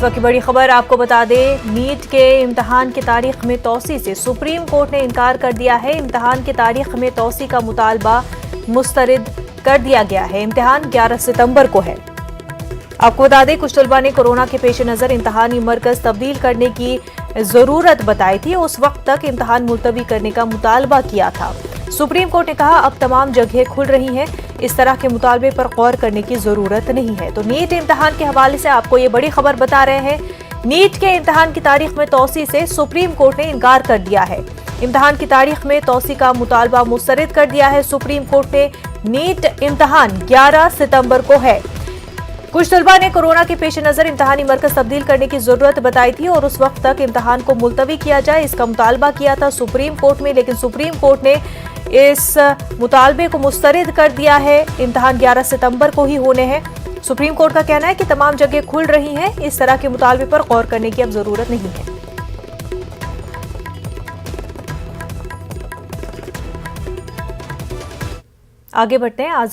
इस वक्त की बड़ी खबर आपको बता दें, नीट के इम्तिहान की तारीख में तौसी से सुप्रीम कोर्ट ने इनकार कर दिया है। इम्तिहान की तारीख में तौसी का मुतालबा मुस्तरद कर दिया गया है। इम्तिहान 11 सितंबर को है। आपको बता दें, कुछ तलबा ने कोरोना के पेश नजर इम्तिहानी मरकज तब्दील करने की जरूरत बताई थी। उस वक्त तक इम्तिहान मुलतवी करने का मुतालबा किया था। सुप्रीम कोर्ट ने कहा, अब तमाम जगहें खुल रही हैं, इस तरह के मुतालबे पर गौर करने की जरूरत नहीं है। तो नीट इम्तिहान के हवाले से आपको ये बड़ी खबर बता रहे हैं। नीट के इम्तिहान की तारीख में तौसी से सुप्रीम कोर्ट ने इनकार कर दिया है। इम्तिहान की तारीख में तौसी का मुतालबा मुस्तरद कर दिया है सुप्रीम कोर्ट ने। नीट इम्तिहान 11 सितंबर को है। कुछ तलबा ने कोरोना के पेश नजर इम्तिहानी मरकज तब्दील करने की जरूरत बताई थी और उस वक्त तक इम्तिहान को मुलतवी किया जाए, इसका मुतालबा किया था सुप्रीम कोर्ट में, लेकिन सुप्रीम कोर्ट ने इस मुतालबे को मुस्तरद कर दिया है। इम्तिहान 11 सितंबर को ही होने हैं। सुप्रीम कोर्ट का कहना है कि तमाम जगह खुल रही हैं, इस तरह के मुतालबे पर गौर करने की अब जरूरत नहीं है। आगे बढ़ते हैं। आजाद